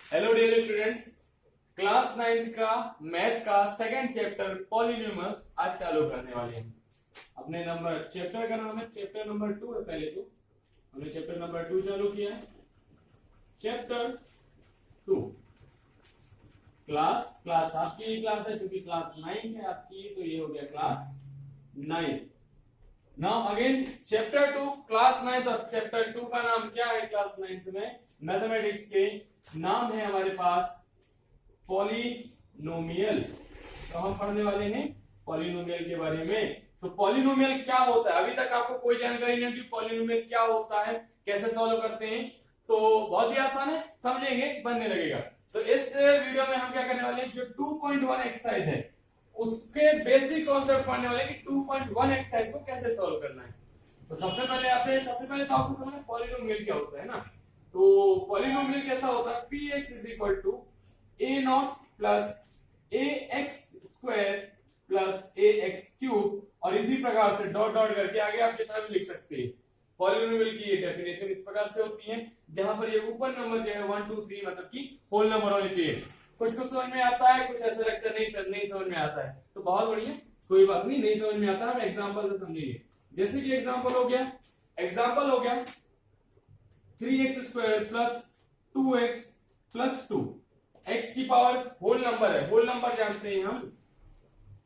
Hello dear students, class 9th का math का second chapter polynomials आज चालू करने वाले हैं। अपने नंबर चैप्टर का नाम है चैप्टर नंबर 2 है। पहले तो हमने चैप्टर नंबर 2 चालू किया है। चैप्टर 2 क्लास क्लास आपकी क्लास है क्योंकि क्लास 9 है आपकी, तो ये हो गया class 9। Now again chapter 2 class 9। और चैप्टर 2 का नाम क्या है क्लास 9 में? मैथमेटिक्स के नाम है हमारे पास पॉलिनोमियल। तो हम पढ़ने वाले हैं पॉलिनोमियल के बारे में। तो पॉलिनोमियल क्या होता है? अभी तक आपको कोई जानकारी नहीं है कि पॉलिनोमियल क्या होता है, कैसे सॉल्व करते हैं। तो बहुत ही आसान है, समझेंगे बनने लगेगा। तो इस वीडियो में हम क्या करने वाले हैं, जो 2.1 एक्सरसाइज है उसके बेसिक कॉन्सेप्ट पढ़ने वाले कि 2.1 एक्सरसाइज को कैसे सॉल्व करना है। तो सबसे पहले तो आपको समझना पॉलिनोमियल क्या होता है ना। तो पॉलिनोमियल कैसा होता है? px is equal to a nought plus a x square plus a x cube, और इसी प्रकार से डॉट डॉट करके आगे आप जितना भी लिख सकते हैं। पॉलिनोमियल की ये डेफिनेशन इस प्रकार से होती है, जहां पर ये ऊपर नंबर जो है 1 2 3 मतलब कि होल नंबर होने चाहिए। कुछ कुछ समझ में आता है, कुछ ऐसा लगता है नहीं सर नहीं समझ में आता है, तो बहुत बढ़िया, कोई बात नहीं, नहीं समझ में आता हम एग्जांपल से समझेंगे। जैसे कि एग्जांपल हो गया 3x square plus 2x plus 2, x की पावर होल नंबर है। होल नंबर जानते हैं हम,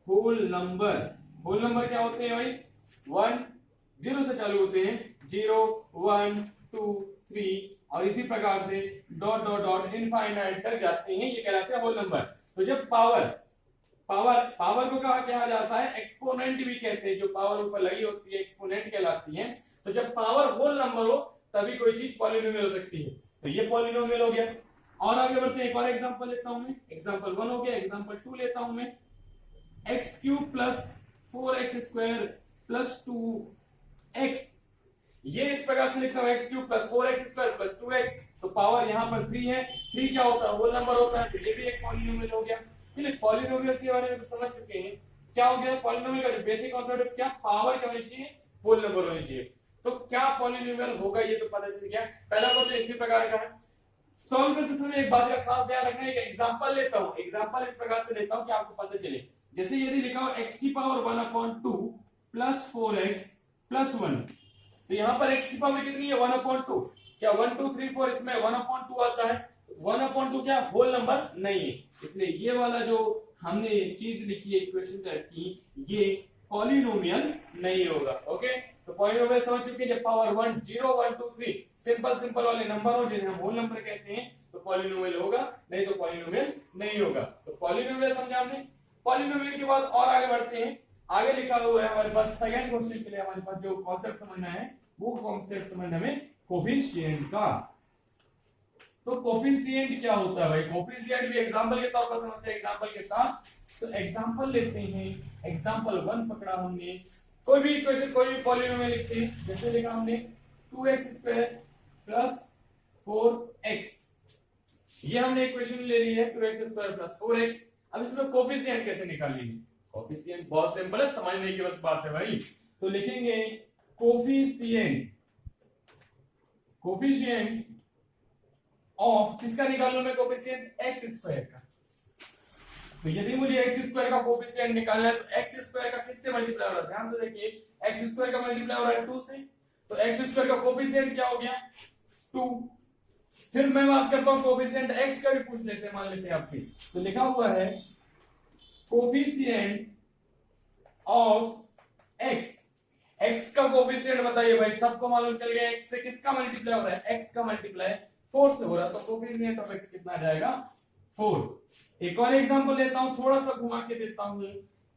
होल नंबर क्या होते हैं भाई? 1 0 से चालू होते हैं, 0 1 2 3 और इसी प्रकार से डॉट डॉट डॉट इनफाइनाइट तक जाते हैं, ये कहलाते हैं होल नंबर। तो जब पावर को कहा क्या जाता है? एक्सपोनेंट भी कहते हैं। जो पावर ऊपर लगी होती है एक्सपोनेंट कहलाती है। तो जब पावर होल नंबर हो तभी कोई चीज पॉलिनोमियल हो सकती है। तो ये पॉलिनोमियल हो गया। और आगे बढ़ते हैं, एक और एग्जांपल लेता हूं मैं। एग्जांपल 1 हो गया, एग्जांपल 2 लेता हूं मैं। X cube plus 4x square plus 2x, ये इस प्रकार से लिखता हूं, x cube plus 4x square plus 2x। तो पावर यहां पर 3 है, 3 क्या होता है? होल नंबर होता है। तो ये भी एक पॉलिनोमियल हो गया। चलिए पॉलिनोमियल के बारे में तो समझ चुके हैं। क्या हो गया पॉलिनोमियल का जो बेसिक कॉन्सेप्ट है? क्या पावर क्या होनी चाहिए? होल नंबर होनी चाहिए। तो क्या पॉलिनोमियल होगा ये तो पता चल गया। पहला क्वेश्चन इसी प्रकार का है। सॉल्व करते समय एक बात का खास ध्यान रखना है कि एग्जांपल लेता हूं, एग्जांपल इस प्रकार से लेता हूं कि आपको पता चले। जैसे यदि लिखा हो x की पावर 1/2 प्लस 4x प्लस 1, तो यहां पर x की पावर कितनी है? 1/2। क्या 1 2 3 4 इसमें 1/2 आता है? 1/2 क्या होल नंबर नहीं है, इसलिए ये वाला जो हमने चीज लिखी है इक्वेशन की, ये पॉलिनोमियल नहीं होगा। ओके, तो पॉलिनोमियल समझ चुके हैं। जब पावर 1 0 1 2 3 सिंपल वाले नंबर हो जिन्हें हम होल नंबर कहते हैं तो पॉलिनोमियल होगा, नहीं तो पॉलिनोमियल नहीं होगा। तो पॉलिनोमियल समझा हमने। पॉलिनोमियल के बाद और आगे बढ़ते हैं। आगे लिखा हुआ है हमारे पास सेकंड क्वेश्चन के लिए हमारे पास जो कॉन्सेप्ट समझना है वो कॉन्सेप्ट समझना है कोफिशिएंट का। तो कोफिशिएंट क्या होता है भाई? कोफिशिएंट भी एग्जांपल के तौर पर समझते हैं, एग्जांपल के साथ। तो एग्जांपल लेते हैं, एग्जांपल 1 पकड़ा हमने। कोई भी इक्वेशन कोई भी पॉलिनोमियल लिखते हैं, जैसे लिखा हमने 2x स्क्वायर प्लस 4x, ये हमने इक्वेशन ले ली है 2x स्क्वायर प्लस 4x। अब इसमें कोफिशिएंट कैसे निकालेंगे? कोफिशिएंट बहुत सिंपल है, समझने की बस बात है भाई। तो लिखेंगे कोफिशिएंट ऑफ किसका निकाल लो मैं? कोफिशिएंट x स्क्वायर का। तो यदि मुझे x स्क्वायर का कोफिशिएंट निकालना है तो x स्क्वायर का किससे मल्टीप्लाई हो रहा है? ध्यान से देखिए, x स्क्वायर का मल्टीप्लाई हो रहा है 2 से, तो x स्क्वायर का कोफिशिएंट क्या हो गया? 2। फिर मैं बात करता हूं कोफिशिएंट x का भी पूछ लेते हैं, मान लेते हैं आपसे। तो लिखा हुआ है कोफिशिएंट ऑफ x का कोफिशिएंट बताइए भाई। सबको मालूम चल गया x से किसका मल्टीप्लाई हो रहा है? x का मल्टीप्लाई 4 से हो रहा है, तो कोफिशिएंट ऑफ x कितना आ जाएगा? 4। एक और एग्जांपल लेता हूं, थोड़ा सा घुमा के देता हूं,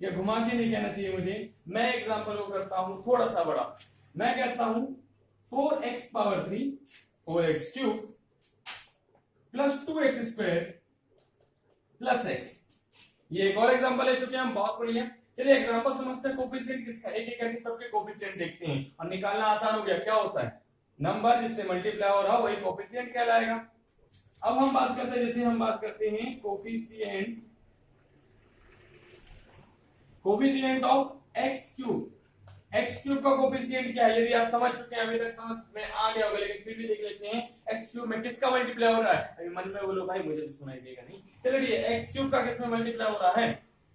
या घुमा के नहीं कहना चाहिए मुझे, मैं एग्जांपल को करता हूं थोड़ा सा बड़ा। मैं कहता हूं 4x power 3 4x cube plus 2x square plus x। ये एक और एग्जांपल ले चुके हैं हम, बहुत बढ़िया। चलिए एग्जांपल समझते हैं कोफिशिएंट किसका, एक एक करके सबके कोफिशिएंट देखते हैं और निकालना आसान हो गया। क्या होता है? नंबर जिससे मल्टीप्लाई हो रहा वही कोफिशिएंट कहलाएगा। अब हम बात करते हैं, जैसे हम बात करते हैं coefficient of x cube. X cube का कोफिशिएंट क्या है, यदि आप समझ चुके हैं अभी तक समझ में आ गया होगा, लेकिन फिर भी देख लेते हैं एक्स क्यूब में किसका मल्टीप्लाई हो रहा है। अभी मन में बोलो भाई मुझे तो सुनाई देगा नहीं, चलिए एक्स क्यूब का किसमें मल्टीप्लाई हो रहा है,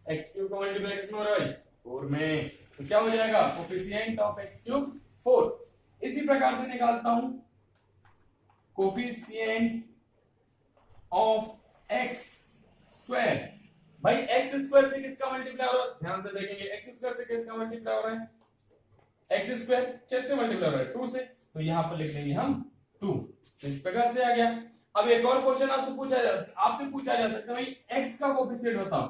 एक्स क्यूब का मल्टीप्लाई किसमें हो रहा है भाई, 4 में। तो क्या हो जाएगा, कोफिशिएंट ऑफ एक्स क्यूब 4। इसी प्रकार से निकालता हूं कोफिशिएंट ऑफ एक्स स्क्वायर। भाई एक्स स्क्वायर से किसका मल्टीप्लाई हो रहा है, ध्यान से देखेंगे, एक्स स्क्वायर से किसका मल्टीप्लाई हो रहा है, एक्स स्क्वायर किससे मल्टीप्लाई हो रहा है, 2 से। तो यहां पर लिख देंगे हम 2। इस प्रकार से आ गया। अब एक और क्वेश्चन आपसे पूछा जा सकता है भाई एक्स का कोफिशिएंट बताओ।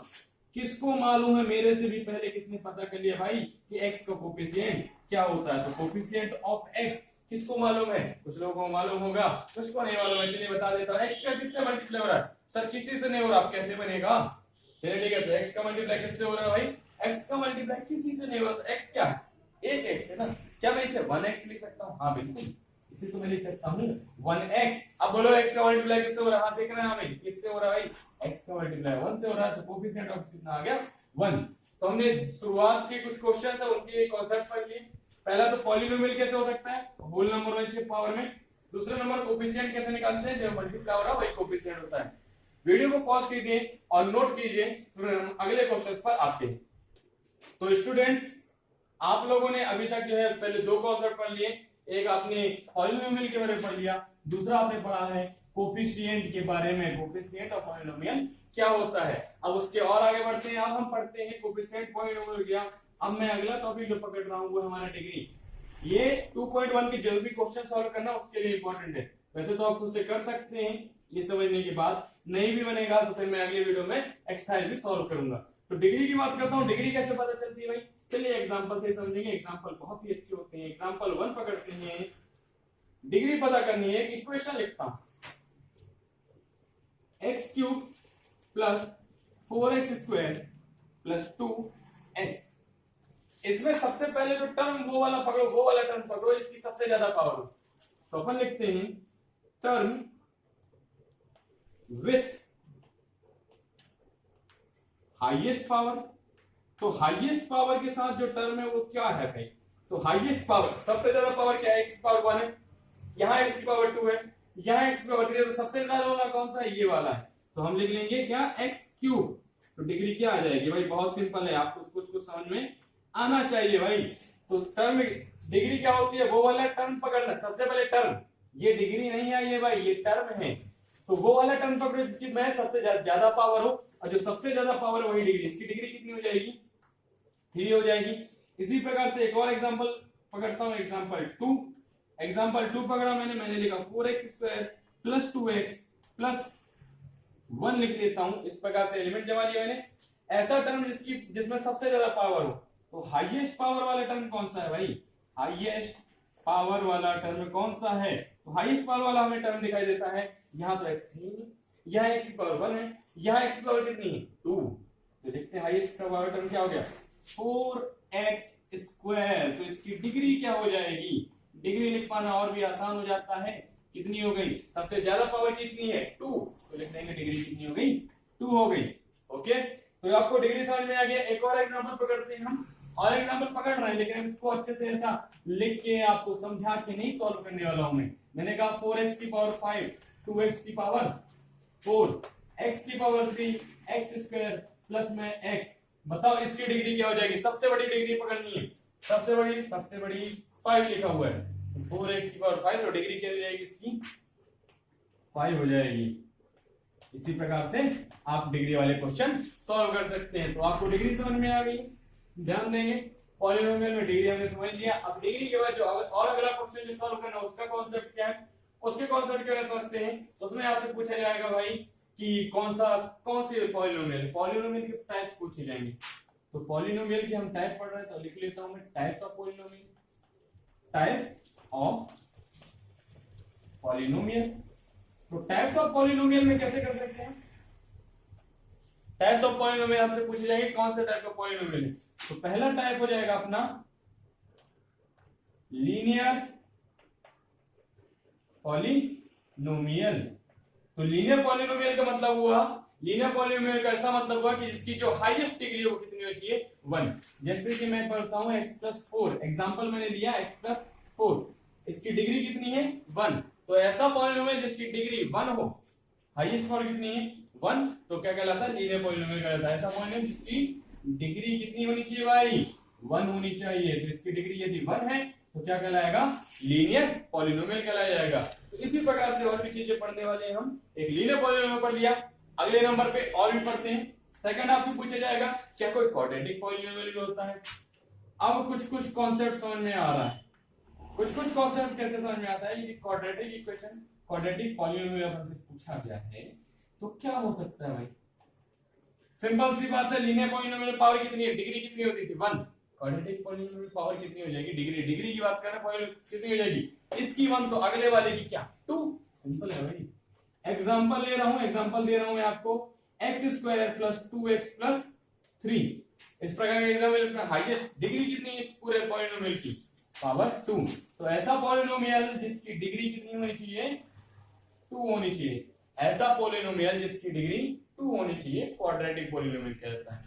किसको मालूम है, मेरे से भी पहले किसने पता कर लिया भाई कि एक्स का कोफिशिएंट क्या होता है। तो कोफिशिएंट ऑफ एक्स किसको मालूम है, कुछ लोगों को मालूम होगा, कुछ को नहीं मालूम है। चलिए बता देता हूं, एक्स का किससे मल्टीप्लाई हो रहा है, सर किसी से नहीं हो रहा, कैसे बनेगा। चलिए ठीक है, तो एक्स का मल्टीप्लाई किससे हो रहा है भाई, एक्स का मल्टीप्लाई किसी से नहीं हो रहा। एक्स क्या, एक एक्स है ना, क्या मैं इसे 1x लिख सकता हूँ, हाँ बिल्कुल इसे तो मैं लिख सकता हूँ 1x। अब बोलो x का मल्टीप्लाई किससे हो रहा है, हाँ देख रहे हैं हमें किससे हो रहा है भाई, x का मल्टीप्लाई 1 से हो रहा है। तो कोफिशिएंट ऑफ कितना आ गया 1। तो हमने शुरुआत के कुछ क्वेश्चन है उनके कॉन्सेप्ट पढ़ लिए। पहला तो पॉलिनोमियल कैसे हो सकता है, होल नंबर के पावर में। दूसरा नंबर कोफिशिएंट कैसे निकालते हैं, जब मल्टीप्लाई हो रहा है वही कोफिशिएंट होता है। वीडियो को पॉज कीजिए और नोट कीजिए, फिर हम अगले क्वेश्चन पर आते हैं। तो स्टूडेंट्स आप लोगों ने अभी तक जो है पहले 2 कॉन्सेप्ट पढ़ लिए, एक आपने पॉलिनोमियल के बारे में पढ़ लिया, दूसरा आपने पढ़ा है कोफिशिएंट के बारे में, कोफिशिएंट और पॉलिनोमियल क्या होता है। अब उसके और आगे बढ़ते हैं, अब हम पढ़ते हैं कोफिशिएंट पॉलिनोमियल क्या। अब मैं अगला टॉपिक जो पकड़ रहा हूं वो हमारा डिग्री। ये 2.1 के जो भी क्वेश्चन सॉल्व करना उसके लिए इंपॉर्टेंट है। वैसे तो आप खुद से कर सकते हैं ये समझने के बाद, नहीं भी बनेगा तो फिर मैं अगले वीडियो में एक्सरसाइज भी सॉल्व करूंगा। तो डिग्री की बात करता हूँ, डिग्री कैसे पता चलती है भाई, चलिए एग्जांपल से समझेंगे। एग्जांपल बहुत ही अच्छे होते हैं। एग्जांपल 1 पकड़ते हैं, डिग्री पता करनी है। इक्वेशन लिखता हूं, x cube plus 4x square plus 2x। इसमें सबसे पहले जो टर्म वो वाला पकड़ो, वो वाला टर्म पकड़ो इसकी सबसे ज्यादा पावर हो। तो अपन लिखते हैं टर्म विथ हाईएस्ट पावर। तो हाईएस्ट पावर के साथ जो टर्म है वो क्या है भाई, तो हाईएस्ट पावर सबसे ज्यादा पावर क्या है, x की पावर 1 है, यहाँ x की पावर 2 है, यहाँ x की पावर 3 है। तो सबसे ज्यादा वाला कौन सा है, ये वाला है। तो हम लिख लेंगे क्या, x क्यूब। तो डिग्री क्या आ जाएगी भाई, बहुत सिंपल है, आपको कुछ समझ में आना चाहिए भाई। तो टर्म डिग्री क्या होती है, वो वाला टर्म पकड़ना। सबसे पहले टर्म, ये डिग्री नहीं आई है भाई, ये टर्म है। तो वो वाला टर्म पकड़ो जिसकी में सबसे ज्यादा पावर हो, और जो सबसे ज्यादा पावर वही डिग्री। इसकी डिग्री कितनी हो जाएगी, 3 हो जाएगी। इसी प्रकार से एक और एग्जांपल पकड़ता हूं, एग्जांपल 2। एग्जांपल 2 पकड़ा मैंने लिखा 4x square plus 2x plus 1 लिख लेता हूं। इस प्रकार से एलिमेंट जमा दिया मैंने। ऐसा टर्म जिसमें सबसे ज्यादा पावर हो। तो हाईएस्ट पावर वाला टर्म कौन सा है भाई, हाईएस्ट पावर वाला टर्म कौन सा है, तो हाईएस्ट पावर वाला हमें टर्म दिखाई देता है। यहाँ तो x नहीं है, यहाँ x की पावर 1 है, यहाँ x की पावर कितनी है 2। तो देखते हैं हाईएस्ट पावर टर्म क्या हो गया, 4x स्क्वायर। तो इसकी डिग्री क्या हो जाएगी, डिग्री लिख पाना और भी आसान हो जाता है। कितनी हो गई, सबसे ज्यादा पावर कितनी है 2। तो लिख देंगे डिग्री कितनी हो गई, 2 हो गई। ओके, तो आपको डिग्री समझ में आ गया। एक और एग्जांपल पकड़ते हैं हम, और एग्जांपल पकड़ रहे हैं लेकिन इसको अच्छे से ऐसा लिख के आपको समझा के नहीं सॉल्व करने वाला हूं मैं। मैंने कहा 4x की पावर 5, 2x की पावर 4, x की पावर 3, x स्क्वायर प्लस में x। बताओ इसकी डिग्री क्या हो जाएगी, सबसे बड़ी डिग्री पकड़नी है। सबसे बड़ी 5 लिखा हुआ है, 4x की पावर 5। तो डिग्री क्या हो जाएगी इसकी, 5 हो जाएगी। इसी प्रकार से आप डिग्री वाले क्वेश्चन सॉल्व कर सकते हैं। तो आपको डिग्री समझ में आ गई, ध्यान देंगे। पॉलिनोमियल में डिग्री हमने समझ लिया। अब डिग्री के बाद जो और अगला क्वेश्चन जो सॉल्व करना उसका कॉन्सेप्ट क्या है, उसके कॉन्सेप्ट के बारे में समझते हैं। उसमें आपसे पूछा जाएगा भाई कि कौन सी पॉलिनोमियल के टाइप्स पूछे जाएंगे। तो पॉलिनोमियल के हम टाइप पढ़ रहे हैं, तो लिख लेता हूं मैं types of polynomial. Types of polynomial, तो टाइप्स ऑफ पॉलिनोमियल में कैसे कर सकते हैं, टाइप्स ऑफ पॉलिनोमियल हमसे पूछे जाएंगे कौन से टाइप का पॉलिनोमियल है। तो पहला टाइप हो जाएगा अपना लीनियर पॉलिनोमियल। तो लीनियर पॉलिनोमियल का मतलब हुआ लीनियर पॉलिनोमियल का ऐसा मतलब हुआ कि जिसकी जो हाईएस्ट डिग्री हो कितनी होनी चाहिए 1। जैसे कि मैं पढ़ता हूं x+4, एग्जांपल मैंने दिया x+4, इसकी डिग्री कितनी है 1। तो ऐसा पॉलिनोमियल जिसकी डिग्री 1 हो, हाईएस्ट पावर कितनी है 1, तो क्या कहलाता है लीनियर पॉलिनोमियल कहलाता है। ऐसा पॉलिनोमियल जिसकी डिग्री कितनी होनी चाहिए भाई 1 होनी चाहिए। तो इसकी डिग्री यदि 1 है तो क्या कहलाएगा लीनियर पॉलिनोमियल कहलाया जाएगा। तो इसी प्रकार से और भी चीजें पढ़ने वाले हैं हम। एक लीनियर पॉलिनोमियल पढ़ लिया, अगले नंबर पे और भी पढ़ते हैं। सेकंड आपसे पूछा जाएगा क्या कोई क्वाड्रेटिक पॉलिनोमियल भी होता है। अब कुछ कॉन्सेप्ट समझ में आ रहा है, कुछ कॉन्सेप्ट कैसे समझ में आता है। ये क्वाड्रेटिक इक्वेशन, क्वाड्रेटिक पॉलिनोमियल अपन से पूछा गया है तो क्या हो सकता है भाई। सिंपल सी बात है, लीनियर पॉलिनोमियल में पावर कितनी है, डिग्री कितनी होती थी 1। क्वाड्रेटिक पॉलिनोमियल में पावर कितनी हो जाएगी, डिग्री की बात करें पॉवर कितनी हो जाएगी, इसकी 1 तो अगले वाले की क्या 2। सिंपल है भाई। एग्जांपल दे रहा हूं मैं आपको x² + 2x + 3। इस प्रकार का एग्जांपल, हाईएस्ट डिग्री कितनी है इस पूरे पॉलिनोमियल की, पावर 2। तो ऐसा पॉलिनोमियल जिसकी डिग्री कितनी होनी चाहिए 2 होनी चाहिए। ऐसा पॉलिनोमियल जिसकी डिग्री 2 होनी चाहिए क्वाड्रेटिक पॉलिनोमियल कहलाता है।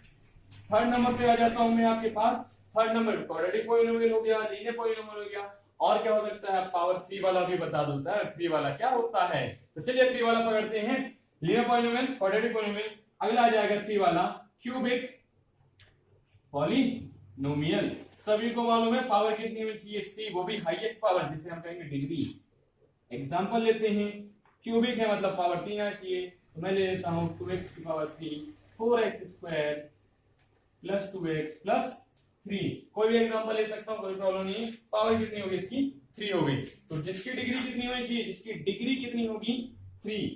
थर्ड नंबर पे आ जाता हूं मैं आपके पास। थर्ड नंबर क्वाड्रेटिक पॉलिनोमियल हो गया, लीनियर पॉलिनोमियल हो गया, और क्या हो सकता है पावर 3 वाला भी बता दो सर। 3 वाला क्या होता है, तो चलिए 3 वाला पकड़ते हैं। लीनियर पॉलिनोमियल, क्वाड्रेटिक पॉलिनोमियल, अगला आ जाएगा 3 वाला क्यूबिक पॉलिनोमियल। सभी को मालूम है पावर कितनी होनी चाहिए 3, वो भी हाईएस्ट पावर जिसे हम कहेंगे डिग्री। एग्जांपल लेते हैं, क्यूबिक है मतलब पावर 3 आना चाहिए। तो मैं ले लेता हूं 2x⁴ 4x² + 2x + 3। कोई भी एग्जांपल ले सकता हूं, कोई प्रॉब्लम नहीं है। पावर कितनी होगी इसकी 3 होगी। तो जिसकी डिग्री कितनी होनी चाहिए, जिसकी डिग्री कितनी होगी 3।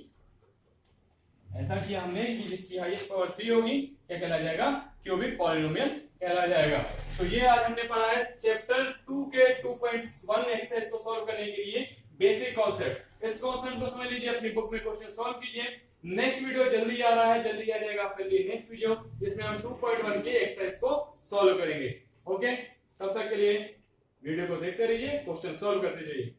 ऐसा किया हमने कि जिसकी हाईएस्ट पावर 3 होगी क्या कहला जाएगा क्यूबिक पॉलिनोमियल कहला जाएगा। तो ये आज हमने पढ़ा है चैप्टर 2 के 2.1 एक्सरसाइज को सॉल्व करने के लिए बेसिक कॉन्सेप्ट। इस कॉन्सेप्ट को समझ लीजिए, अपनी बुक में क्वेश्चन सॉल्व कीजिए। नेक्स्ट वीडियो जल्दी आ रहा है, जल्दी आ जाएगा आपके लिए नेक्स्ट वीडियो, जिसमें हम 2.1 के एक्सरसाइज को सॉल्व करेंगे। ओके, तब तक के लिए वीडियो को देखते रहिए, क्वेश्चन सॉल्व करते जाइए।